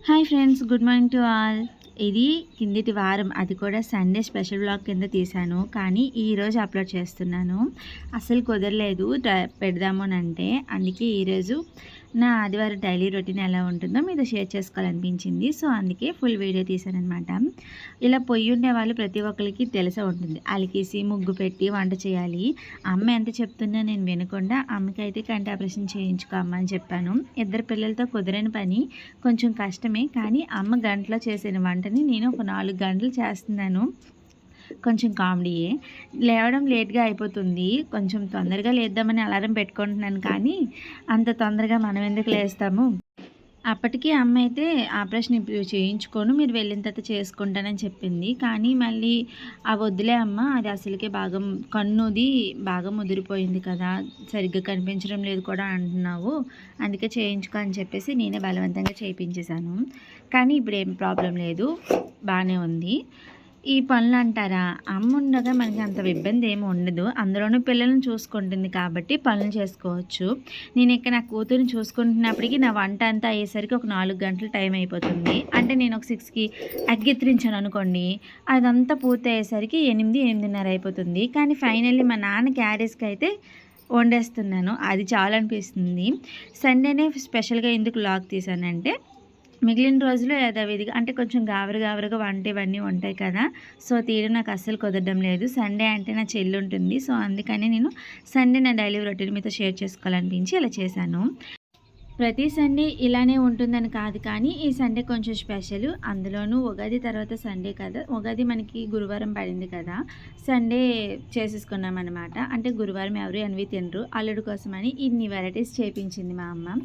Hi friends, good morning to all. ఇది కిందటి వారం, అది కూడా సండే స్పెషల్ వ్లాగ్ కింద తీశాను. కానీ ఈరోజు అప్లోడ్ చేస్తున్నాను. అసలు కుదరలేదు పెడదామనంటే. అందుకే ఈరోజు నా ఆదివారం డైలీ రొటీన్ ఎలా ఉంటుందో మీతో షేర్ చేసుకోవాలనిపించింది. సో అందుకే ఫుల్ వీడియో తీశానమాట. ఇలా పొయ్యి ఉండే వాళ్ళు ప్రతి ఒక్కరికి తెలిసే ఉంటుంది. అలికేసి ముగ్గు పెట్టి వంట చేయాలి. అమ్మ ఎంత చెప్తున్నా నేను వినకుండా అమ్మకైతే కంటి ఆపరేషన్ చేయించుకో అమ్మ అని చెప్పాను. ఇద్దరు పిల్లలతో కుదరని పని, కొంచెం కష్టమే. కానీ అమ్మ గంటలో చేసిన వంటని నేను ఒక 4 గంటలు చేస్తున్నాను. కొంచెం కామెడీయే. లేవడం లేట్గా అయిపోతుంది. కొంచెం తొందరగా లేద్దామని అలారం పెట్టుకుంటున్నాను. కానీ అంత తొందరగా మనం ఎందుకు లేస్తాము. అప్పటికి అమ్మ అయితే ఆపరేషన్ ఇప్పుడు చేయించుకోను, మీరు వెళ్ళిన తర్వాత చేసుకుంటానని చెప్పింది. కానీ మళ్ళీ ఆ వద్దులే అమ్మ, అది అసలుకే బాగా కన్నుది బాగా ముదిరిపోయింది కదా, సరిగ్గా కనిపించడం లేదు కూడా అంటున్నావు, అందుకే చేయించుకో అని చెప్పేసి నేనే బలవంతంగా చేయించేశాను. కానీ ఇప్పుడు ఏం ప్రాబ్లం లేదు, బాగానే ఉంది. ఈ పనులు అంటారా, అమ్మ ఉండగా మనకి అంత ఇబ్బంది ఏమి ఉండదు. అందులోనూ పిల్లల్ని చూసుకుంటుంది కాబట్టి పనులు చేసుకోవచ్చు. నేను ఇక్కడ నా కూతురిని చూసుకుంటున్నప్పటికీ నా వంట అంతా అయ్యేసరికి ఒక 4 గంటలు టైం అయిపోతుంది. అంటే నేను ఒక 6కి ఎగ్గెత్తిరించాను అనుకోండి, అదంతా పూర్తి అయ్యేసరికి 8-8:30 అయిపోతుంది. కానీ ఫైనల్లీ మా నాన్న క్యారేజ్కి అయితే వండేస్తున్నాను. అది చాలా అనిపిస్తుంది. సండేనే స్పెషల్గా ఎందుకు వ్లాగ్ తీసానంటే, మిగిలిన రోజులు యథావిధిగా అంటే కొంచెం గాబరగా వంట ఇవన్నీ ఉంటాయి కదా, సో తీయడం నాకు అస్సలు కుదరడం లేదు. సండే అంటే నా చెల్లి ఉంటుంది, సో అందుకని నేను సండే నా డైలీ రొటీన్ మీతో షేర్ చేసుకోవాలనిపించి ఇలా చేశాను. ప్రతి సండే ఇలానే ఉంటుందని కాదు, కానీ ఈ సండే కొంచెం స్పెషల్. అందులోనూ ఉగాది తర్వాత సండే కదా, ఉగాది మనకి గురువారం పడింది కదా, సండే చేసేసుకున్నాం అనమాట. అంటే గురువారం ఎవరు ఎన్వి తినరు, అల్లుడు కోసమని ఇన్ని వెరైటీస్ చేయించింది మా అమ్మ.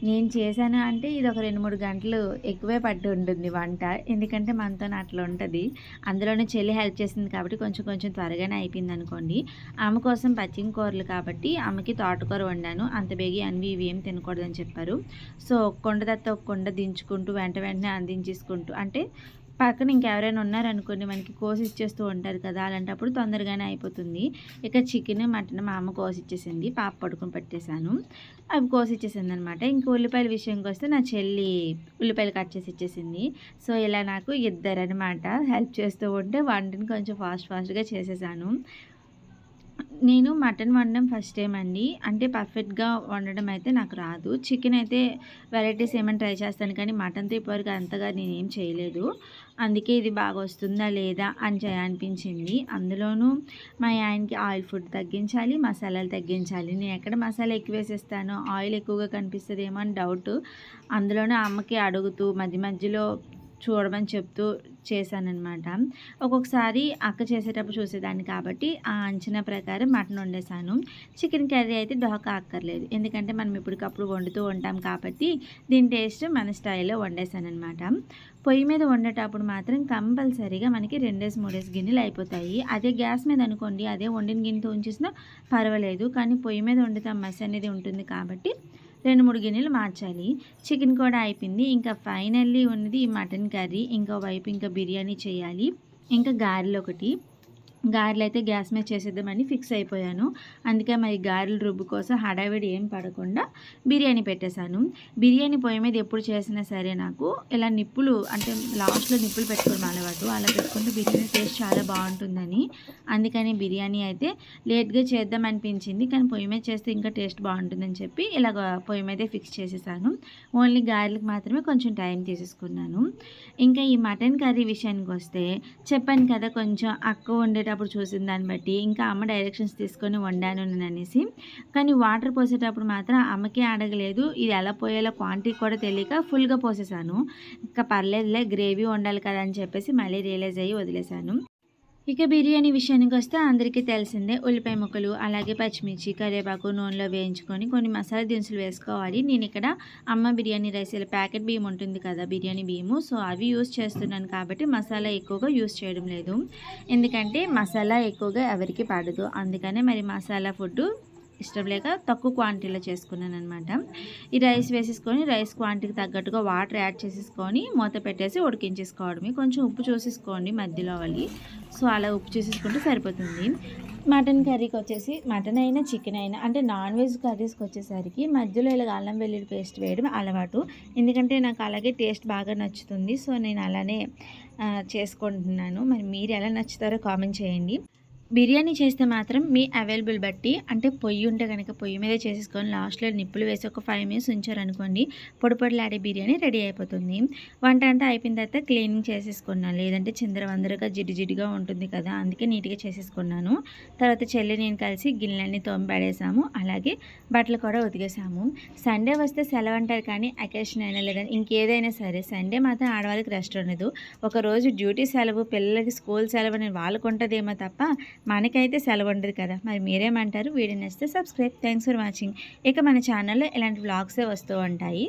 నేను చేశాను అంటే ఇది ఒక 2-3 గంటలు ఎక్కువే పట్టు ఉంటుంది వంట, ఎందుకంటే మనతో అట్లా ఉంటుంది. అందులోనూ చెల్లి హెల్ప్ చేసింది కాబట్టి కొంచెం కొంచెం త్వరగానే అయిపోయింది అనుకోండి. అమ్మ కోసం పచ్చిక కూరలు కాబట్టి అమ్మకి తోటకూర వండాను. అంత బేగి అన్వి ఇవి ఏం తినకూడదని చెప్పారు. సో కొండ దత్త ఒక కొండ దించుకుంటూ వెంటనే అందించేసుకుంటూ, అంటే పక్కన ఇంకెవరైనా ఉన్నారనుకోండి మనకి కోసి ఇచ్చేస్తూ ఉంటారు కదా, అలాంటప్పుడు తొందరగానే అయిపోతుంది. ఇక చికెన్ మటన్ మా అమ్మ కోసి ఇచ్చేసింది, పాప పడుకుని పెట్టేశాను, అవి కోసి ఇచ్చేసింది అనమాట. ఇంక ఉల్లిపాయల విషయంకి వస్తే నా చెల్లి ఉల్లిపాయలు కట్ చేసి ఇచ్చేసింది. సో ఇలా నాకు ఇద్దరు అనమాట హెల్ప్ చేస్తూ ఉంటే వంటని కొంచెం ఫాస్ట్గా చేసేసాను. నేను మటన్ వండడం ఫస్ట్ టైం అండి. అంటే పర్ఫెక్ట్గా వండడం అయితే నాకు రాదు. చికెన్ అయితే వెరైటీస్ ఏమైనా ట్రై చేస్తాను, కానీ మటన్తో ఇప్పటివరకు అంతగా నేనేం చేయలేదు. అందుకే ఇది బాగా వస్తుందా లేదా అని అనిపించింది. అందులోనూ మా ఆయనకి ఆయిల్ ఫుడ్ తగ్గించాలి, మసాలాలు తగ్గించాలి. నేను ఎక్కడ మసాలా ఎక్కువ వేసేస్తానో ఆయిల్ ఎక్కువగా కనిపిస్తుందేమో అని డౌట్. అందులోనూ అమ్మకి అడుగుతూ మధ్యలో చూడమని చెప్తూ చేశానన్నమాట. ఒక్కొక్కసారి అక్క చేసేటప్పుడు చూసేదాన్ని కాబట్టి ఆ అంచనా ప్రకారం మటన్ వండేసాను. చికెన్ కర్రీ అయితే డోకా అక్కర్లేదు, ఎందుకంటే మనం ఇప్పటికప్పుడు వండుతూ ఉంటాం కాబట్టి దీని టేస్ట్ మన స్టైల్లో వండేసానమాట. పొయ్యి మీద వండేటప్పుడు మాత్రం కంపల్సరీగా మనకి 2-3 గిన్నెలు అయిపోతాయి. అదే గ్యాస్ మీద అనుకోండి, అదే వండిన గిన్నెతో ఉంచేసినా పర్వాలేదు. కానీ పొయ్యి మీద వండితే మసి అనేది ఉంటుంది కాబట్టి 2-3 గిన్నెలు మార్చాలి. చికెన్ కూడా అయిపోయింది. ఇంకా ఫైనల్లీ ఉన్నది ఈ మటన్ కర్రీ. ఇంకో వైపు ఇంకా బిర్యానీ చేయాలి, ఇంకా గారెలు ఒకటి. గారెలు అయితే గ్యాస్ మీద చేసేద్దామని ఫిక్స్ అయిపోయాను. అందుకే మరి గారెలు రుబ్బు కోసం హడావిడి ఏం పడకుండా బిర్యానీ పెట్టేశాను. బిర్యానీ పొయ్యి మీద ఎప్పుడు చేసినా సరే నాకు ఇలా నిప్పులు, అంటే లాస్ట్లో నిప్పులు పెట్టుకోవడం అలవాటు. అలా పెట్టుకుంటే బిర్యానీ టేస్ట్ చాలా బాగుంటుందని అందుకని బిర్యానీ అయితే లేట్గా చేద్దాం అనిపించింది, కానీ పొయ్యి మీద చేస్తే ఇంకా టేస్ట్ బాగుంటుందని చెప్పి ఇలాగ పొయ్యి మీదే ఫిక్స్ చేసేసాను. ఓన్లీ గారెలకు మాత్రమే కొంచెం టైం తీసేసుకున్నాను. ఇంకా ఈ మటన్ కర్రీ విషయానికి వస్తే చెప్పాను కదా, కొంచెం అక్క వండేటప్పుడు చూసిన దాన్ని బట్టి ఇంకా అమ్మ డైరెక్షన్స్ తీసుకొని వండాను అనేసి. కానీ వాటర్ పోసేటప్పుడు మాత్రం అమ్మకే అడగలేదు, ఇది ఎలా పోయాలో క్వాంటిటీ కూడా తెలియక ఫుల్గా పోసేసాను. ఇంకా పర్లేదులే గ్రేవీ వండాలి కదా అని చెప్పేసి మళ్ళీ రియలైజ్ అయ్యి వదిలేశాను. ఇక బిర్యానీ విషయానికి వస్తే అందరికీ తెలిసిందే, ఉల్లిపాయ ముక్కలు అలాగే పచ్చిమిర్చి కరివేపాకు నూనెలో వేయించుకొని కొన్ని మసాలా దినుసులు వేసుకోవాలి. నేను ఇక్కడ అమ్మ బిర్యానీ రైస్ ఇలా ప్యాకెట్ బియ్యం ఉంటుంది కదా, బిర్యానీ బియ్యము, సో అవి యూస్ చేస్తున్నాను కాబట్టి మసాలా ఎక్కువగా యూస్ చేయడం లేదు. ఎందుకంటే మసాలా ఎక్కువగా ఎవరికి పడదు, అందుకనే మరి మసాలా ఫుడ్ ఇష్టం లేక తక్కువ క్వాంటిటీలో చేసుకున్నాను అనమాట. ఈ రైస్ వేసేసుకొని రైస్ క్వాంటిటీకి తగ్గట్టుగా వాటర్ యాడ్ చేసేసుకొని మూత పెట్టేసి ఉడికించేసుకోవడమే. కొంచెం ఉప్పు చూసేసుకోండి మధ్యలో వాళ్ళు, సో అలా ఉప్పు చూసేసుకుంటే సరిపోతుంది. మటన్ కర్రీకి వచ్చేసి మటన్ అయినా చికెన్ అయినా అంటే నాన్ వెజ్ కర్రీస్కి వచ్చేసరికి మధ్యలో ఇలా అల్లం వెల్లుల్లి పేస్ట్ వేయడం అలవాటు. ఎందుకంటే నాకు అలాగే టేస్ట్ బాగా నచ్చుతుంది. సో నేను అలానే చేసుకుంటున్నాను. మరి మీరు ఎలా నచ్చుతారో కామెంట్ చేయండి. బిర్యానీ చేస్తే మాత్రం మీ అవైలబుల్ బట్టి అంటే పొయ్యి ఉంటే కనుక పొయ్యి మీదే చేసేసుకొని లాస్ట్లో నిప్పులు వేసి ఒక 5 మినిట్స్ ఉంచారనుకోండి, పొడి పొడిలాడే బిర్యానీ రెడీ అయిపోతుంది. వంట అంతా అయిపోయిన తర్వాత క్లీనింగ్ చేసేసుకున్నాను. లేదంటే చిందరవందరగా జిడ్డుగా ఉంటుంది కదా, అందుకే నీట్గా చేసేసుకున్నాను. తర్వాత చెల్లి నేను కలిసి గిన్నెలన్నీ తోమి పడేసాము. అలాగే బట్టలు కూడా ఉతికేసాము. సండే వస్తే సెలవు అంటారు కానీ అకేషన్ అయినా లేదా ఇంకేదైనా సరే సండే మాత్రం ఆడవాళ్ళకి రెస్ట్ ఉండదు. ఒకరోజు డ్యూటీ సెలవు, పిల్లలకి స్కూల్ సెలవు అని వాళ్ళకు ఉంటుందేమో తప్ప మనకైతే సెలవు ఉండదు కదా. మరి మీరేమంటారు? వీడియో నచ్చితే సబ్స్క్రైబ్. Thanks for watching. ఇక మన ఛానల్లో ఇలాంటి వ్లాగ్సే వస్తూ ఉంటాయి.